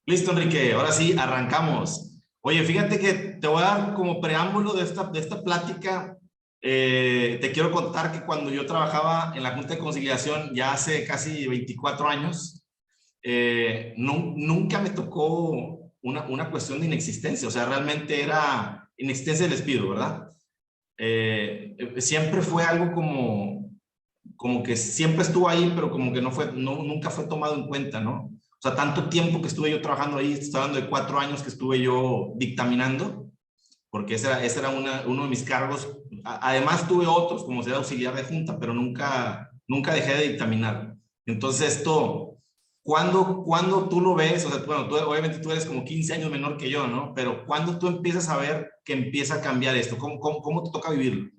Listo, Enrique. Ahora sí, arrancamos. Oye, fíjate que te voy a dar como preámbulo de esta plática. Te quiero contar que cuando yo trabajaba en la Junta de Conciliación ya hace casi 24 años, nunca me tocó una cuestión de inexistencia. O sea, realmente era inexistencia del despido, ¿verdad? Siempre fue algo como que siempre estuvo ahí, pero como que nunca fue tomado en cuenta, ¿no? O sea, tanto tiempo que estuve yo trabajando ahí, estoy hablando de 4 años que estuve yo dictaminando, porque ese era uno de mis cargos. Además tuve otros, como ser auxiliar de junta, pero nunca dejé de dictaminar. Entonces esto, ¿cuándo tú lo ves? O sea, bueno, obviamente tú eres como 15 años menor que yo, ¿no? Pero ¿cuándo tú empiezas a ver que empieza a cambiar esto? ¿Cómo te toca vivirlo?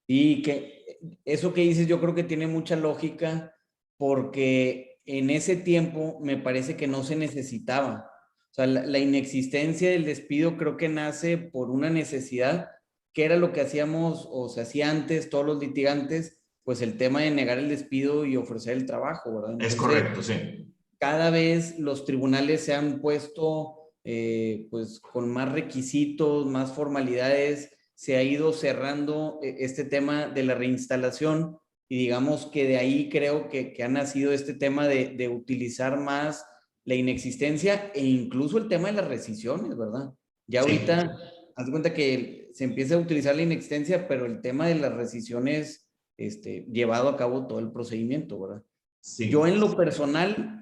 Y que eso que dices yo creo que tiene mucha lógica porque en ese tiempo me parece que no se necesitaba. O sea, la inexistencia del despido creo que nace por una necesidad, que era lo que hacíamos o se hacía antes todos los litigantes, pues el tema de negar el despido y ofrecer el trabajo, ¿verdad? Es Entonces, correcto, sí. cada vez los tribunales se han puesto pues con más requisitos, más formalidades, se ha ido cerrando este tema de la reinstalación y digamos que de ahí creo que ha nacido este tema de utilizar más la inexistencia e incluso el tema de las rescisiones, ¿verdad? Ya Sí, ahorita, haz de cuenta que se empieza a utilizar la inexistencia, pero el tema de las rescisiones, llevado a cabo todo el procedimiento, ¿verdad? Yo sí. en lo personal,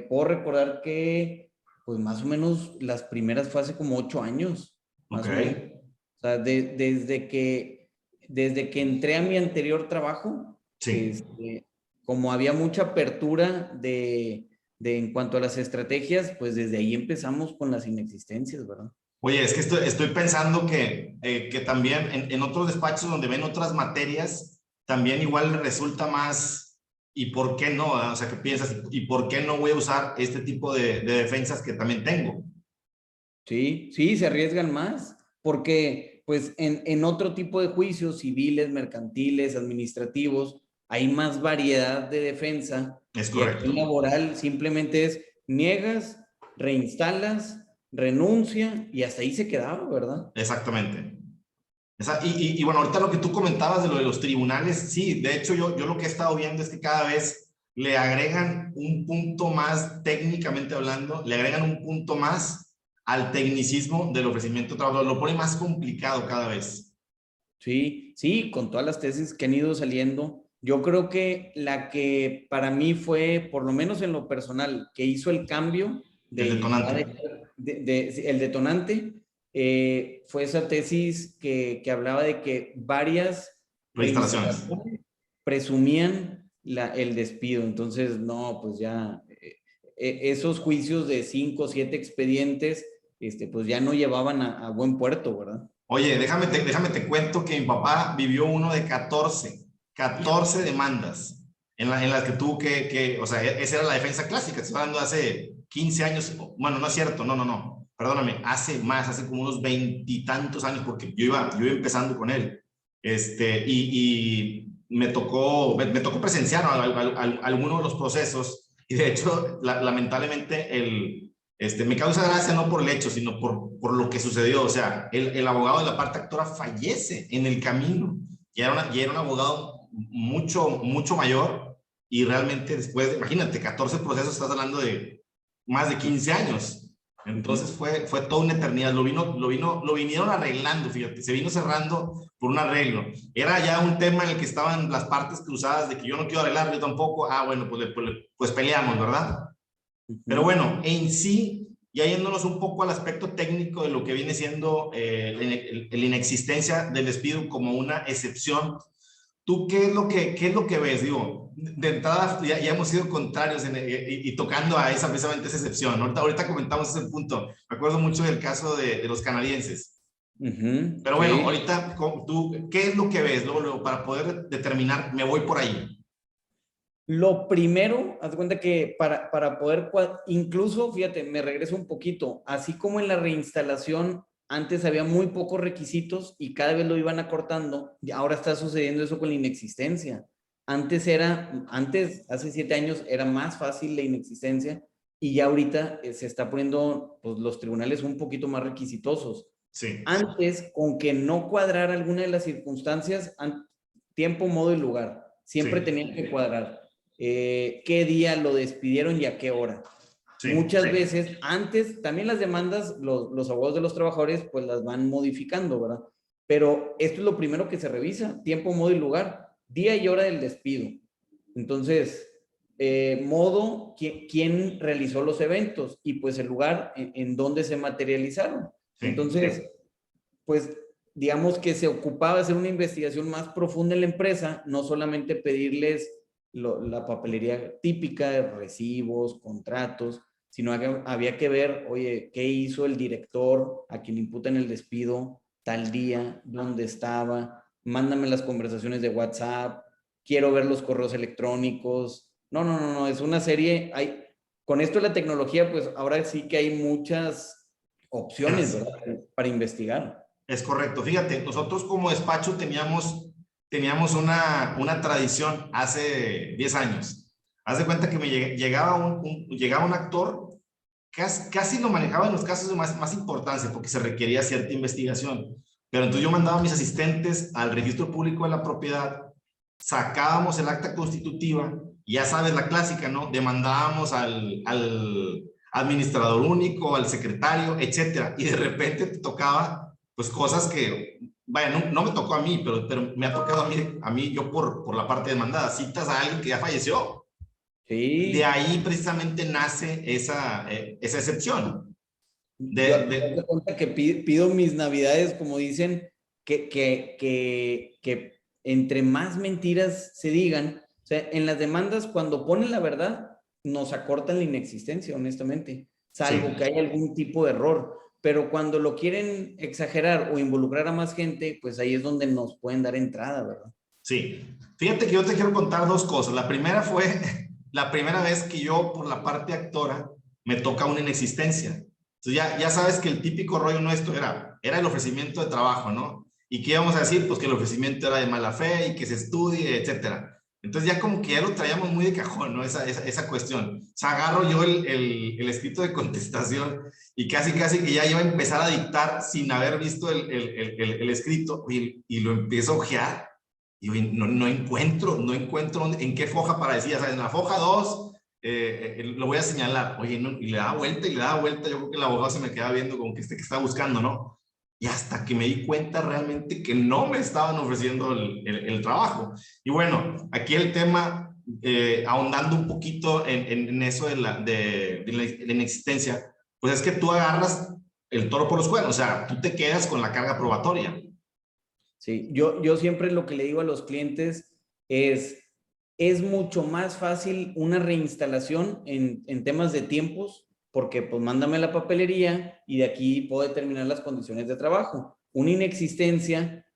puedo recordar que, pues más o menos las primeras fue hace como 8 años, Ok. más o menos. O sea, desde que entré a mi anterior trabajo, Sí. este, como había mucha apertura en cuanto a las estrategias, pues desde ahí empezamos con las inexistencias, ¿verdad? Oye, es que estoy pensando que también en otros despachos donde ven otras materias, también igual resulta más, ¿y por qué no? O sea, ¿qué piensas? ¿Y por qué no voy a usar este tipo de defensas que también tengo? Sí, sí, se arriesgan más, porque pues en otro tipo de juicios civiles, mercantiles, administrativos, hay más variedad de defensa Es y aquí correcto. en laboral simplemente es niegas, reinstalas, renuncia y hasta ahí se quedaba, ¿verdad? Exactamente. Y bueno, ahorita lo que tú comentabas de lo de los tribunales, sí, de hecho yo lo que he estado viendo es que cada vez le agregan un punto más, técnicamente hablando, le agregan un punto más al tecnicismo del ofrecimiento de trabajo, lo pone más complicado cada vez. Sí, sí, con todas las tesis que han ido saliendo, yo creo que la que para mí fue, por lo menos en lo personal, que hizo el cambio El de ya detonante, el detonante, fue esa tesis que hablaba de que varias reinstalaciones. reinstalaciones presumían el despido. Entonces, no, pues ya esos juicios de 5 o 7 expedientes, pues ya no llevaban a buen puerto, ¿verdad? Oye, déjame te cuento que mi papá vivió uno de 14 demandas en las que tuvo o sea, esa era la defensa clásica, estoy hablando de hace 15 años, bueno, no es cierto, no, perdóname, hace como unos veintitantos años, porque yo iba empezando con él, y me tocó presenciar algunos de los procesos, y de hecho, lamentablemente, me causa gracia no por el hecho, sino por lo que sucedió. O sea, el abogado de la parte actora fallece en el camino. Ya era un abogado mucho mayor y realmente después, imagínate, 14 procesos, estás hablando de más de 15 años. Entonces Ujú. fue toda una eternidad. Lo vinieron arreglando, fíjate, se vino cerrando por un arreglo. Era ya un tema en el que estaban las partes cruzadas de que yo no quiero arreglar, yo tampoco. Ah, bueno, pues peleamos, ¿verdad? Pero Ujú. bueno, en sí, ya yéndonos un poco al aspecto técnico de lo que viene siendo la inexistencia del despido como una excepción, ¿tú qué es lo que ves? Digo, de entrada ya hemos sido contrarios y tocando a precisamente esa excepción. Ahorita comentamos ese punto. Me acuerdo mucho del caso de los canadienses. Ujú, Pero bueno, sí. ahorita tú, ¿qué es lo que ves luego, para poder determinar, me voy por ahí? Lo primero, haz de cuenta que para poder, incluso, fíjate, me regreso un poquito, así como en la reinstalación, antes había muy pocos requisitos y cada vez lo iban acortando, y ahora está sucediendo eso con la inexistencia. Hace 7 años era más fácil la inexistencia y ya ahorita se está poniendo pues, los tribunales un poquito más requisitosos. Sí. Antes, con que no cuadrara alguna de las circunstancias, tiempo, modo y lugar, siempre Sí. tenían que cuadrar. ¿Qué día lo despidieron y a qué hora? Sí. Muchas veces, antes, también las demandas, los abogados de los trabajadores, pues las van modificando, ¿verdad? Pero esto es lo primero que se revisa, tiempo, modo y lugar, día y hora del despido. Entonces, modo, ¿quién realizó los eventos? Y pues el lugar en donde se materializaron. Sí. Entonces, pues digamos que se ocupaba de hacer una investigación más profunda en la empresa, no solamente pedirles la papelería típica de recibos, contratos, sino había que ver, oye, ¿qué hizo el director a quien imputan el despido tal día? ¿Dónde estaba? Mándame las conversaciones de WhatsApp, quiero ver los correos electrónicos. No, es una serie, con esto de la tecnología, pues ahora sí que hay muchas opciones, ¿verdad? Para investigar. Es correcto. Fíjate, nosotros como despacho teníamos una tradición hace 10 años. Haz de cuenta que llegaba llegaba un actor, casi lo manejaba en los casos de más importancia porque se requería cierta investigación. Pero entonces yo mandaba a mis asistentes al registro público de la propiedad, sacábamos el acta constitutiva, y ya sabes la clásica, ¿no? Demandábamos al administrador único, al secretario, etcétera. Y de repente te tocaba, pues cosas que, vaya, no me tocó a mí, pero me ha tocado a mí yo por la parte demandada, citas a alguien que ya falleció. Sí. De ahí precisamente nace esa excepción. Yo te cuenta que pido mis navidades, como dicen, que entre más mentiras se digan, o sea, en las demandas, cuando ponen la verdad, nos acortan la inexistencia, honestamente, salvo Sí. que haya algún tipo de error. Pero cuando lo quieren exagerar o involucrar a más gente, pues ahí es donde nos pueden dar entrada, ¿verdad? Sí. Fíjate que yo te quiero contar dos cosas. La primera fue la primera vez que yo, por la parte actora, me toca una inexistencia. Entonces ya sabes que el típico rollo nuestro era el ofrecimiento de trabajo, ¿no? ¿Y qué íbamos a decir? Pues que el ofrecimiento era de mala fe y que se estudie, etcétera. Entonces ya como que ya lo traíamos muy de cajón, ¿no? Esa cuestión. O sea, agarro yo el escrito de contestación y casi que ya iba a empezar a dictar sin haber visto el escrito y lo empiezo a ojear y no encuentro en qué foja para decir, o sea, en la foja 2 lo voy a señalar, oye, no, y le da vuelta y le da vuelta, yo creo que el abogado se me queda viendo como que que está buscando, ¿no? Y hasta que me di cuenta realmente que no me estaban ofreciendo el trabajo. Y bueno, aquí el tema, ahondando un poquito en eso de la inexistencia, pues es que tú agarras el toro por los cuernos, o sea, tú te quedas con la carga probatoria. Sí, yo siempre lo que le digo a los clientes es mucho más fácil una reinstalación en temas de tiempos, porque pues mándame la papelería y de aquí puedo determinar las condiciones de trabajo. Una inexistencia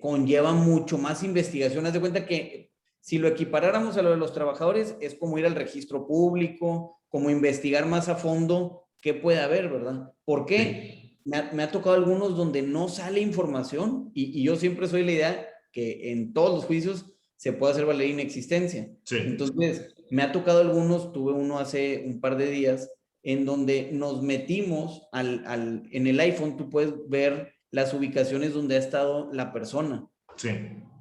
conlleva mucho más investigación. Haz de cuenta que si lo equiparáramos a lo de los trabajadores, es como ir al registro público, como investigar más a fondo qué puede haber, ¿verdad? ¿Por qué? Sí. Me ha tocado algunos donde no sale información y yo siempre soy la idea que en todos los juicios se puede hacer valer inexistencia. Sí. Entonces, me ha tocado algunos, tuve uno hace un par de días, en donde nos metimos en el iPhone, tú puedes ver las ubicaciones donde ha estado la persona. Sí.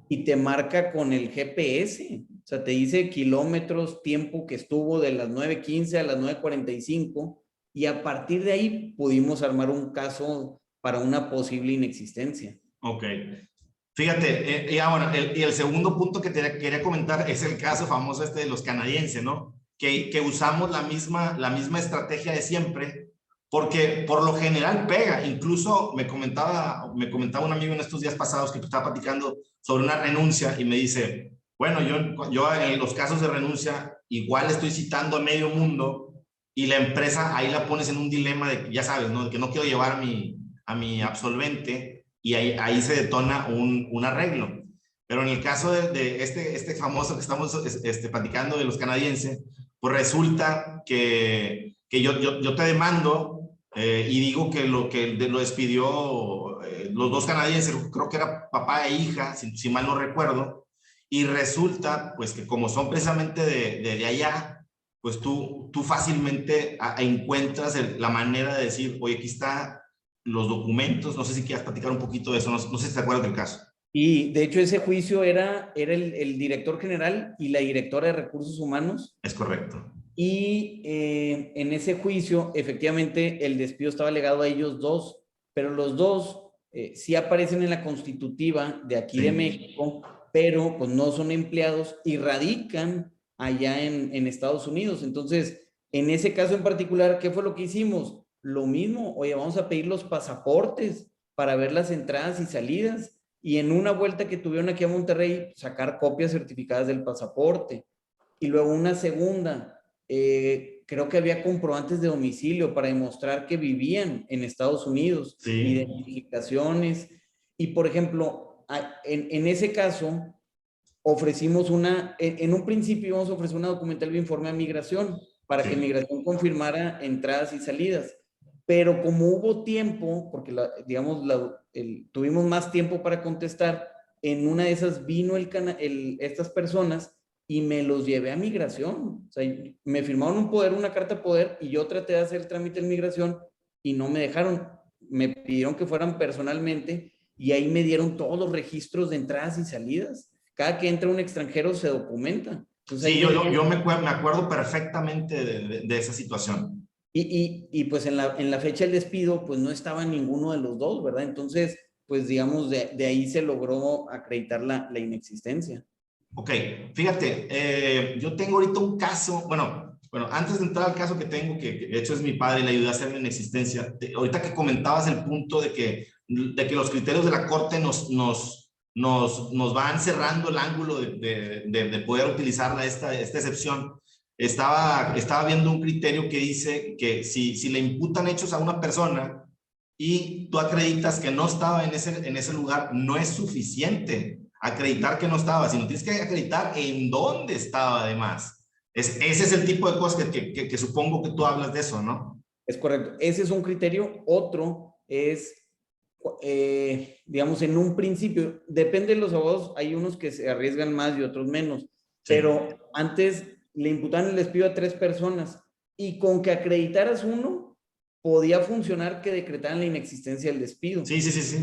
Y te marca con el GPS. O sea, te dice kilómetros, tiempo que estuvo de las 9:15 a las 9:45 y a partir de ahí pudimos armar un caso para una posible inexistencia. Ok. Fíjate, bueno, y el segundo punto que te quería comentar es el caso famoso de los canadienses, ¿no? Que usamos la misma estrategia de siempre, porque por lo general pega. Incluso me comentaba un amigo en estos días pasados que estaba platicando sobre una renuncia y me dice, bueno, yo en los casos de renuncia igual estoy citando a medio mundo y la empresa ahí la pones en un dilema de, ya sabes, ¿no? De que no quiero llevar a mi absolvente y ahí se detona un arreglo. Pero en el caso de este famoso que estamos platicando de los canadienses, pues resulta que yo te demando y digo que lo despidió los dos canadienses, creo que era papá e hija, si mal no recuerdo, y resulta pues que como son precisamente de allá, pues tú fácilmente encuentras la manera de decir, oye, aquí están los documentos, no sé si quieras platicar un poquito de eso, no sé si te acuerdas del caso. Y de hecho ese juicio era el director general y la directora de recursos humanos. Es correcto. Y en ese juicio, efectivamente, el despido estaba legado a ellos dos, pero los dos sí aparecen en la constitutiva de aquí de México, pero pues no son empleados y radican allá en Estados Unidos. Entonces, en ese caso en particular, ¿qué fue lo que hicimos? Lo mismo, oye, vamos a pedir los pasaportes para ver las entradas y salidas. Y en una vuelta que tuvieron aquí a Monterrey, sacar copias certificadas del pasaporte. Y luego una segunda, creo que había comprobantes de domicilio para demostrar que vivían en Estados Unidos, Sí. identificaciones. Y por ejemplo, en ese caso, ofrecimos en un principio íbamos a ofrecer una documental de informe a migración para que migración confirmara entradas y salidas. Pero como hubo tiempo, porque digamos, tuvimos más tiempo para contestar, en una de esas vino estas personas y me los llevé a migración. O sea, me firmaron un poder, una carta de poder, y yo traté de hacer el trámite en migración y no me dejaron. Me pidieron que fueran personalmente y ahí me dieron todos los registros de entradas y salidas. Cada que entra un extranjero se documenta. Entonces, Sí, ahí yo me acuerdo perfectamente de esa situación. y pues en la fecha del despido, pues no estaba ninguno de los dos, ¿verdad? Entonces, pues digamos, de ahí se logró acreditar la inexistencia. Ok, fíjate, yo tengo ahorita un caso, bueno, antes de entrar al caso que tengo, que de hecho es mi padre y le ayudé a hacer en existencia, ahorita que comentabas el punto de que los criterios de la Corte nos van cerrando el ángulo de poder utilizar esta excepción, estaba viendo un criterio que dice que si le imputan hechos a una persona y tú acreditas que no estaba en ese lugar, no es suficiente acreditar que no estaba, sino tienes que acreditar en dónde estaba además. Ese es el tipo de cosas que supongo que tú hablas de eso, ¿no? Es correcto. Ese es un criterio. Otro es, digamos, en un principio, depende de los abogados, hay unos que se arriesgan más y otros menos, Sí. pero antes le imputaban el despido a 3 personas y con que acreditaras uno, podía funcionar que decretaran la inexistencia del despido. Sí, sí, sí, sí.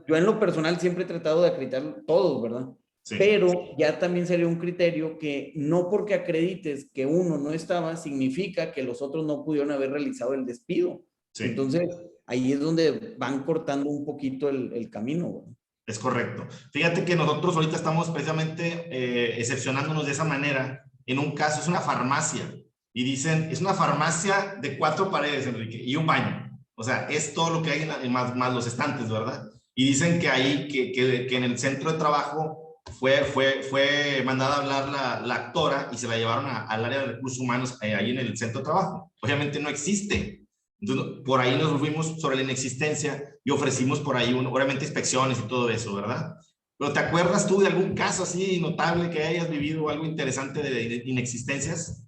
Yo en lo personal siempre he tratado de acreditar todos, ¿verdad? Sí. Pero ya también sería un criterio que no porque acredites que uno no estaba, significa que los otros no pudieron haber realizado el despido. Sí. Entonces, ahí es donde van cortando un poquito el camino, ¿verdad? Es correcto. Fíjate que nosotros ahorita estamos precisamente excepcionándonos de esa manera. En un caso es una farmacia y dicen, es una farmacia de 4 paredes, Enrique, y un baño. O sea, es todo lo que hay más los estantes, ¿verdad? Y dicen que ahí, que en el centro de trabajo fue mandada a hablar la actora y se la llevaron al área de recursos humanos ahí en el centro de trabajo. Obviamente no existe. Entonces, por ahí nos fuimos sobre la inexistencia y ofrecimos por ahí, obviamente, inspecciones y todo eso, ¿verdad? Pero ¿te acuerdas tú de algún caso así notable que hayas vivido o algo interesante de inexistencias?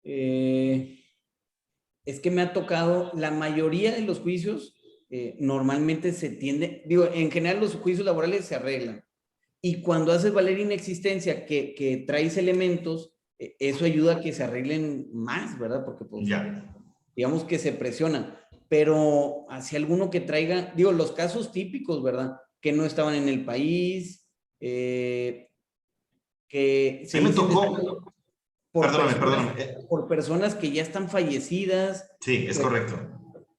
Es que me ha tocado, la mayoría de los juicios normalmente se tiende, digo, en general los juicios laborales se arreglan. Y cuando haces valer inexistencia, que traes elementos, eso ayuda a que se arreglen más, ¿verdad? Porque pues, Ya. digamos que se presiona. Pero hacia alguno que traiga, digo, los casos típicos, ¿verdad? Que no estaban en el país, que A se mí me dicen tocó, perdóname. por personas que ya están fallecidas, Sí, es correcto.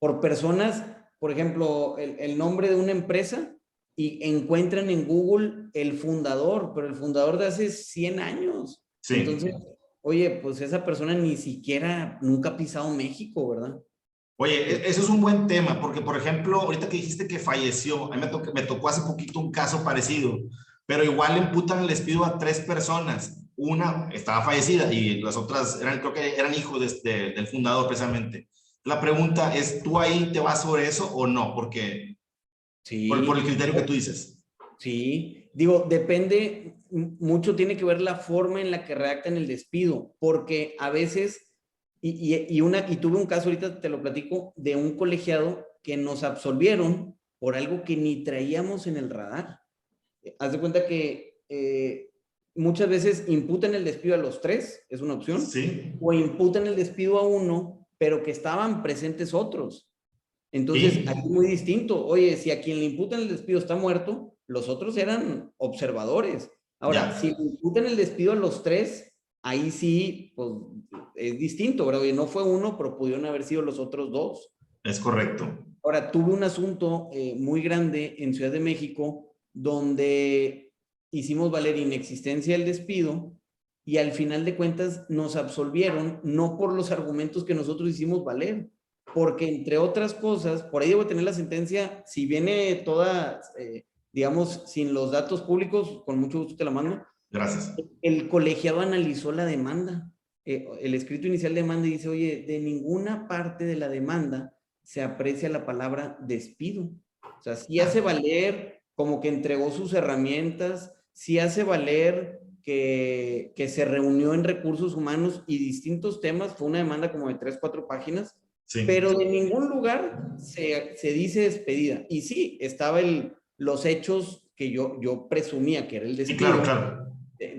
por personas, por ejemplo, el nombre de una empresa y encuentran en Google el fundador, pero el fundador de hace 100 años. Sí. Entonces, oye, pues esa persona ni siquiera nunca ha pisado México, ¿verdad? Oye, eso es un buen tema, porque, por ejemplo, ahorita que dijiste que falleció, a mí me tocó hace poquito un caso parecido, pero igual le imputan el despido a 3 personas. Una estaba fallecida y las otras creo que eran hijos del fundador precisamente. La pregunta es, ¿tú ahí te vas sobre eso o no? Porque, por el Sí, criterio que tú dices. sí. Digo, depende, mucho tiene que ver la forma en la que redactan el despido, porque a veces, y tuve un caso, ahorita te lo platico, de un colegiado que nos absolvieron por algo que ni traíamos en el radar. Haz de cuenta que muchas veces imputan el despido a los 3, es una opción, Sí. o imputan el despido a uno, pero que estaban presentes otros. Entonces, Sí. aquí es muy distinto. Oye, si a quien le imputan el despido está muerto, los otros eran observadores. Ahora, Ya. si le imputan el despido a los 3, ahí sí, pues es distinto, ¿verdad? Oye, no fue uno, pero pudieron haber sido los otros 2. Es correcto. Ahora, tuve un asunto muy grande en Ciudad de México donde hicimos valer inexistencia del despido y al final de cuentas nos absolvieron, no por los argumentos que nosotros hicimos valer, porque entre otras cosas, por ahí debo tener la sentencia, si viene toda, digamos, sin los datos públicos, con mucho gusto te la mando. Gracias. El colegiado analizó la demanda, el escrito inicial de demanda y dice, oye, de ninguna parte de la demanda se aprecia la palabra despido. O sea, sí hace valer como que entregó sus herramientas, sí hace valer que se reunió en recursos humanos y distintos temas, fue una demanda como de 3, 4 páginas, Sí. pero de ningún lugar se dice despedida. Y sí, estaba los hechos que yo presumía que era el Sí, despido. claro, claro.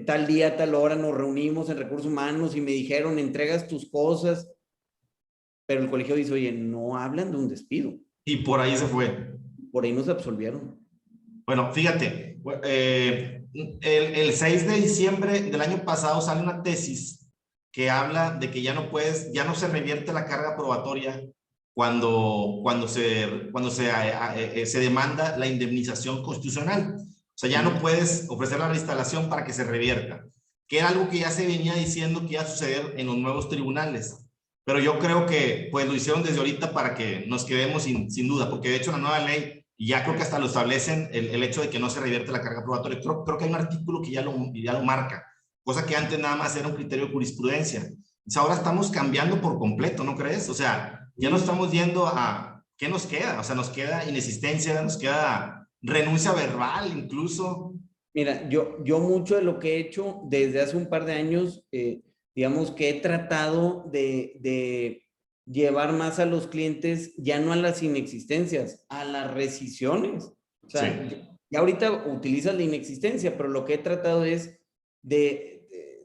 Tal día, tal hora nos reunimos en recursos humanos y me dijeron, entregas tus cosas, pero el colegio dice, oye, no hablan de un despido. Y por ahí se fue. Por ahí nos absolvieron. Bueno, fíjate, el 6 de diciembre del año pasado sale una tesis que habla de que ya no puedes, ya no se revierte la carga probatoria cuando se demanda la indemnización constitucional. O sea, ya no puedes ofrecer la reinstalación para que se revierta, que era algo que ya se venía diciendo que iba a suceder en los nuevos tribunales. Pero yo creo que pues lo hicieron desde ahorita para que nos quedemos sin duda, porque de hecho la nueva ley, y ya creo que hasta lo establecen, el hecho de que no se revierte la carga probatoria. Creo que hay un artículo que ya lo marca, cosa que antes nada más era un criterio de jurisprudencia. Entonces ahora estamos cambiando por completo, ¿no crees? O sea, ya no estamos yendo a, ¿qué nos queda? O sea, nos queda inexistencia, nos queda renuncia verbal incluso. Mira, yo mucho de lo que he hecho desde hace un par de años, digamos que he tratado de llevar más a los clientes, ya no a las inexistencias, a las rescisiones. O Sí. sea, ya ahorita utilizas la inexistencia, pero lo que he tratado es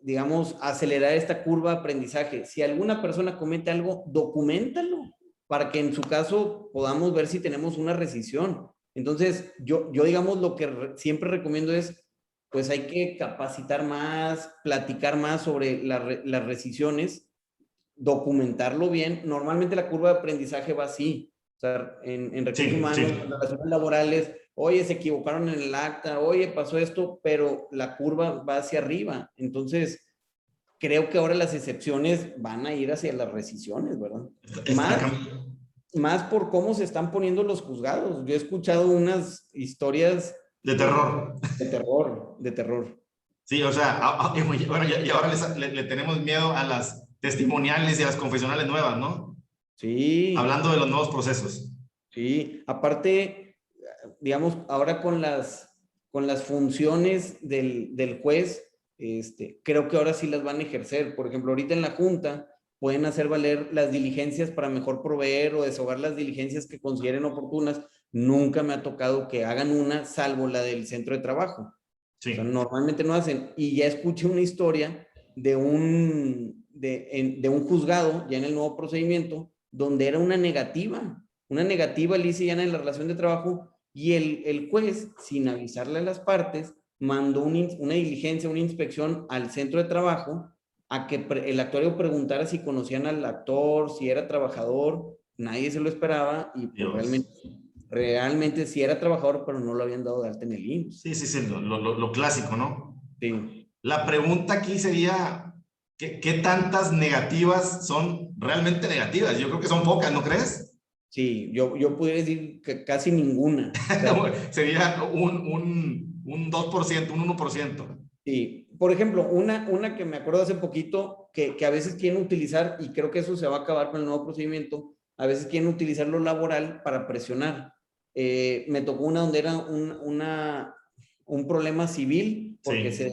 digamos, acelerar esta curva de aprendizaje. Si alguna persona comete algo, documentalo para que en su caso podamos ver si tenemos una rescisión. Entonces, yo digamos, lo que siempre recomiendo es, pues hay que capacitar más, platicar más sobre las rescisiones, documentarlo bien. Normalmente la curva de aprendizaje va así. O sea, en recursos Sí, humanos, sí. en relaciones laborales, oye, se equivocaron en el acta, oye, pasó esto, pero la curva va hacia arriba. Entonces, creo que ahora las excepciones van a ir hacia las rescisiones, ¿verdad? Está Más por cómo se están poniendo los juzgados. Yo he escuchado unas historias de terror. de terror, de terror. Sí, o sea, bueno, y ahora le tenemos miedo a las testimoniales y a las confesionales nuevas, ¿no? Sí, Hablando de los nuevos procesos. sí. Aparte, digamos, ahora con las funciones del juez, creo que ahora sí las van a ejercer. Por ejemplo, ahorita en la Junta pueden hacer valer las diligencias para mejor proveer o desahogar las diligencias que consideren oportunas. Nunca me ha tocado que hagan una, salvo la del centro de trabajo. Sí. O sea, normalmente no hacen. Y ya escuché una historia de un juzgado, ya en el nuevo procedimiento, donde era una negativa lisa y llana en la relación de trabajo, y el juez, sin avisarle a las partes, mandó una diligencia, una inspección al centro de trabajo a que el actuario preguntara si conocían al actor, si era trabajador. Nadie se lo esperaba y pues Dios. realmente sí era trabajador, pero no lo habían dado de alta en el IMSS. Sí, sí, sí, lo clásico, ¿no? Sí. La pregunta aquí sería, ¿qué tantas negativas son realmente negativas? Yo creo que son pocas, ¿no crees? Sí, yo pudiera decir que casi ninguna. O sea, Sería un 2%, un 1%. sí, por ejemplo, una que me acuerdo hace poquito, que a veces quieren utilizar, y creo que eso se va a acabar con el nuevo procedimiento, a veces quieren utilizar lo laboral para presionar. Me tocó una donde era un problema civil, porque Sí,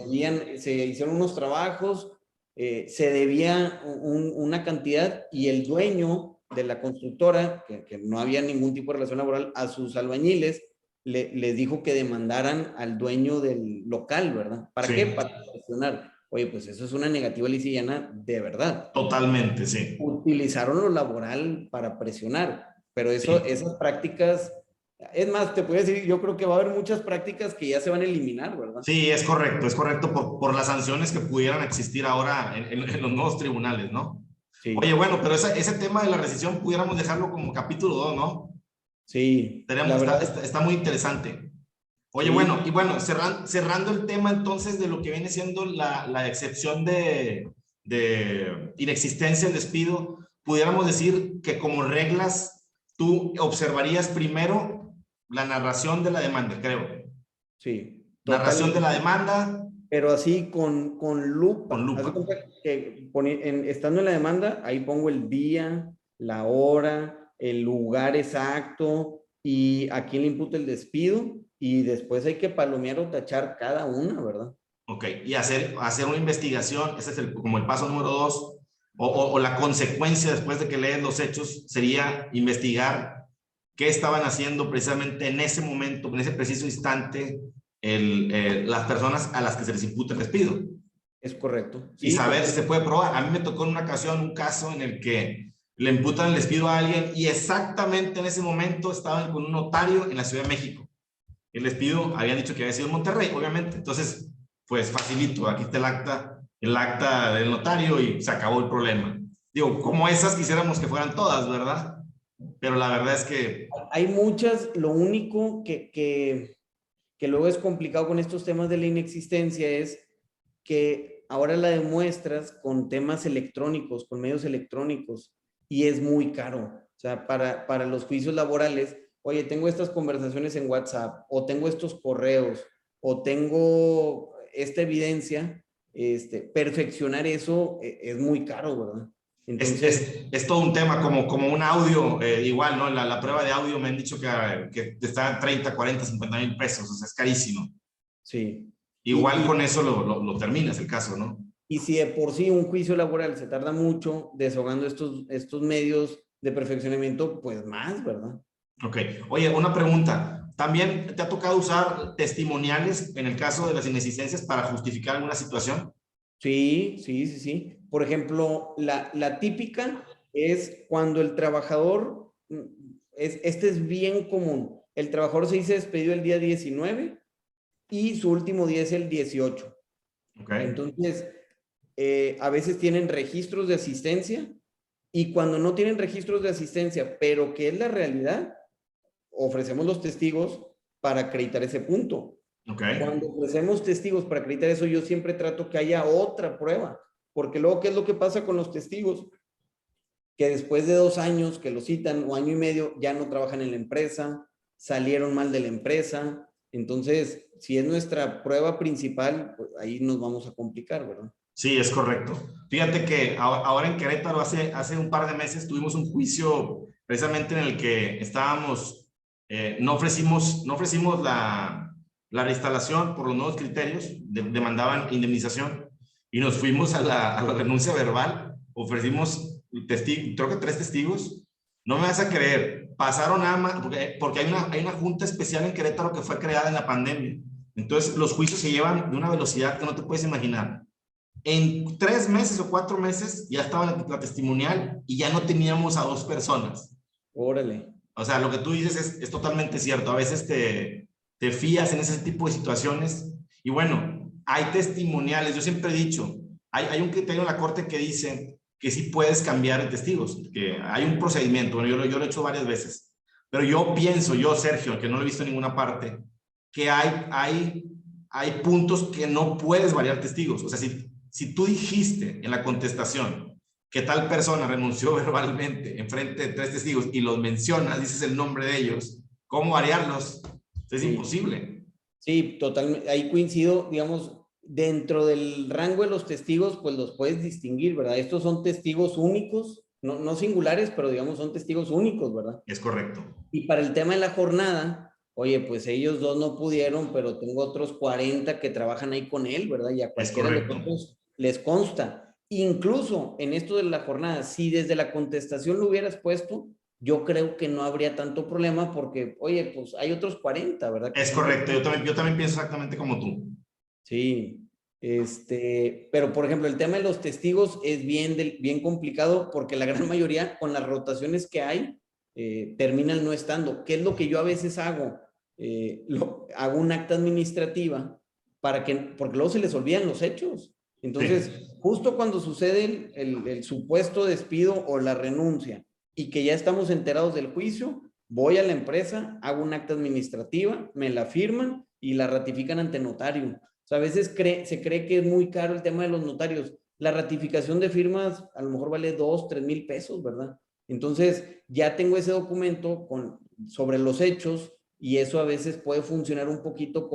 se hicieron unos trabajos, se debía una cantidad, y el dueño de la constructora, que no había ningún tipo de relación laboral, a sus albañiles, les dijo que demandaran al dueño del local, ¿verdad? ¿Para Sí, qué? Para presionar. Oye, pues eso es una negativa lisa y llana de verdad. totalmente, sí. Utilizaron lo laboral para presionar, pero Sí, esas prácticas, es más, te puedo decir, yo creo que va a haber muchas prácticas que ya se van a eliminar, ¿verdad? sí, es correcto por las sanciones que pudieran existir ahora en los nuevos tribunales, ¿no? Oye, Sí, bueno, pero ese tema de la rescisión pudiéramos dejarlo como capítulo 2, ¿no? sí, la verdad, Está muy interesante. Oye, bueno, y sí, bueno, cerrando el tema entonces de lo que viene siendo la excepción de inexistencia del despido, pudiéramos decir que como reglas tú observarías primero la narración de la demanda, creo. sí, Narración de la totalmente. demanda Pero así con con lupa. Haz de lupa. cuenta que estando en la demanda, ahí pongo el día, la hora, el lugar exacto y a quién le imputa el despido y después hay que palomear o tachar cada una, ¿verdad? Ok, y hacer una investigación, ese es como el paso número 2, o la consecuencia después de que lees los hechos sería investigar qué estaban haciendo precisamente en ese momento, en ese preciso instante, las personas a las que se les imputa el despido Es correcto. y Sí, saber si se totalmente. puede probar. A mí me tocó en una ocasión un caso en el que le imputan el despido a alguien y exactamente en ese momento estaban con un notario en la Ciudad de México. El despido habían dicho que había sido en Monterrey, obviamente. Entonces, pues facilito, aquí está el acta del notario y se acabó el problema. Digo, como esas quisiéramos que fueran todas, ¿verdad? Pero la verdad es que, Hay muchas, lo único que luego es complicado con estos temas de la inexistencia es que ahora la demuestras con temas electrónicos, con medios electrónicos, y es muy caro. O sea, para los juicios laborales, oye, tengo estas conversaciones en WhatsApp, o tengo estos correos, o tengo esta evidencia, perfeccionar eso es muy caro, ¿verdad? Entonces, es todo un tema, como un audio, igual, ¿no? La prueba de audio me han dicho que está en 30, 40, 50 mil pesos, o sea, es carísimo. sí. Igual con eso lo terminas el caso, ¿no? Y si de por sí un juicio laboral se tarda mucho desahogando estos medios de perfeccionamiento, pues más, ¿verdad? Ok. Oye, una pregunta. ¿También te ha tocado usar testimoniales en el caso de las inexistencias para justificar alguna situación? Sí, sí, sí, sí. Por ejemplo, la típica es cuando el trabajador, este es bien común, el trabajador se dice despedido el día 19 y su último día es el 18. Ok. Entonces, a veces tienen registros de asistencia y cuando no tienen registros de asistencia, pero que es la realidad, ofrecemos los testigos para acreditar ese punto. Ok. Cuando ofrecemos testigos para acreditar eso, yo siempre trato que haya otra prueba, porque luego, ¿qué es lo que pasa con los testigos? Que después de 2 años que lo citan o año y medio, ya no trabajan en la empresa, salieron mal de la empresa. Entonces, si es nuestra prueba principal, pues ahí nos vamos a complicar, ¿verdad? Sí, es correcto. Fíjate que ahora en Querétaro, hace un par de meses, tuvimos un juicio precisamente en el que estábamos, no ofrecimos la reinstalación por los nuevos criterios, demandaban indemnización y nos fuimos a la renuncia verbal, ofrecimos creo que 3 testigos. No me vas a creer, pasaron nada más, porque hay una junta especial en Querétaro que fue creada en la pandemia. Entonces, los juicios se llevan de una velocidad que no te puedes imaginar. En 3 meses o 4 meses ya estaba la testimonial y ya no teníamos a 2 personas. Órale. O sea, lo que tú dices es totalmente cierto. A veces te fías en ese tipo de situaciones y bueno, hay testimoniales. Yo siempre he dicho, hay un criterio en la corte que dice que sí puedes cambiar de testigos, que hay un procedimiento. Bueno, yo lo he hecho varias veces, pero yo pienso, Sergio, que no lo he visto en ninguna parte, que hay puntos que no puedes variar testigos. O sea, si tú dijiste en la contestación que tal persona renunció verbalmente en frente de 3 testigos y los mencionas, dices el nombre de ellos, ¿cómo variarlos? Es Sí. imposible. Sí, totalmente. Ahí coincido, digamos, dentro del rango de los testigos, pues los puedes distinguir, ¿verdad? Estos son testigos únicos, no singulares, pero digamos son testigos únicos, ¿verdad? Es correcto. Y para el tema de la jornada, oye, pues ellos dos no pudieron, pero tengo otros 40 que trabajan ahí con él, ¿verdad? Y a Es cualquiera de los correcto. otros les consta. Incluso en esto de la jornada, si desde la contestación lo hubieras puesto, yo creo que no habría tanto problema porque, oye, pues hay otros 40, ¿verdad? Que Es están. correcto, yo también pienso exactamente como tú. Sí, pero por ejemplo, el tema de los testigos es bien complicado porque la gran mayoría, con las rotaciones que hay, terminan no estando. ¿Qué es lo que yo a veces hago? Hago un acta administrativa porque luego se les olvidan los hechos. Entonces, Sí, justo cuando sucede el supuesto despido o la renuncia y que ya estamos enterados del juicio, voy a la empresa, hago un acta administrativa, me la firman y la ratifican ante notario. O sea, a veces se cree que es muy caro el tema de los notarios. La ratificación de firmas a lo mejor vale 2, 3 mil pesos, ¿verdad? Entonces, ya tengo ese documento sobre los hechos y eso a veces puede funcionar un poquito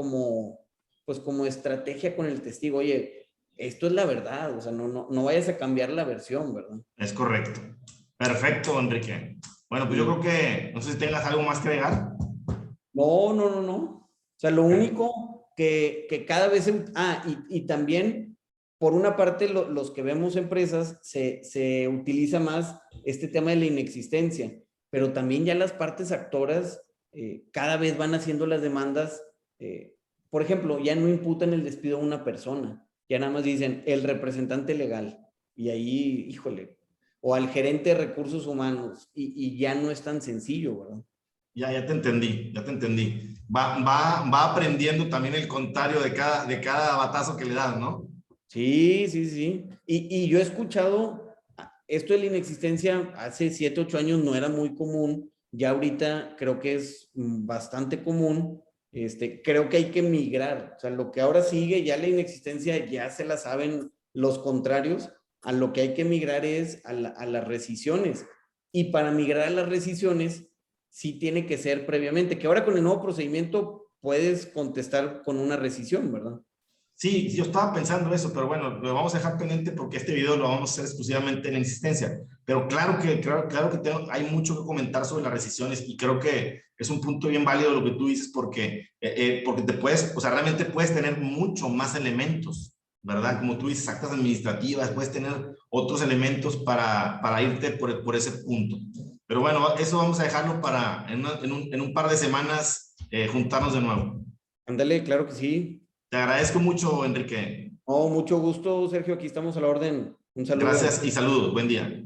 pues como estrategia con el testigo. Oye, esto es la verdad, o sea, no vayas a cambiar la versión, ¿verdad? es correcto. Perfecto, Enrique. Bueno, pues yo Sí. creo que, no sé si tengas algo más que agregar. No. O sea, lo único que cada vez... y también, por una parte, los que vemos empresas, se utiliza más este tema de la inexistencia, pero también ya las partes actoras cada vez van haciendo las demandas. Por ejemplo, ya no imputan el despido a una persona, ya nada más dicen el representante legal, y ahí, híjole, o al gerente de recursos humanos, y ya no es tan sencillo, ¿verdad? Ya te entendí, ya te entendí. Va aprendiendo también el contrario de cada batazo que le das, ¿no? Sí. Y yo he escuchado esto de la inexistencia hace 7, 8 años no era muy común. Ya ahorita creo que es bastante común. Creo que hay que migrar. O sea, lo que ahora sigue, ya la inexistencia ya se la saben los contrarios. A lo que hay que migrar es a las rescisiones. Y para migrar a las rescisiones, sí tiene que ser previamente. Que ahora con el nuevo procedimiento puedes contestar con una rescisión, ¿verdad? Sí, yo estaba pensando eso, pero bueno, lo vamos a dejar pendiente porque este video lo vamos a hacer exclusivamente en la insistencia. Pero claro que hay mucho que comentar sobre las rescisiones y creo que es un punto bien válido lo que tú dices porque te puedes, o sea, realmente puedes tener mucho más elementos, ¿verdad? Como tú dices, actas administrativas, puedes tener otros elementos para irte por ese punto. Pero bueno, eso vamos a dejarlo para en un par de semanas juntarnos de nuevo. Ándale, claro que sí. Te agradezco mucho, Enrique. Oh, mucho gusto, Sergio. Aquí estamos a la orden. Un saludo. Gracias y saludos. Buen día.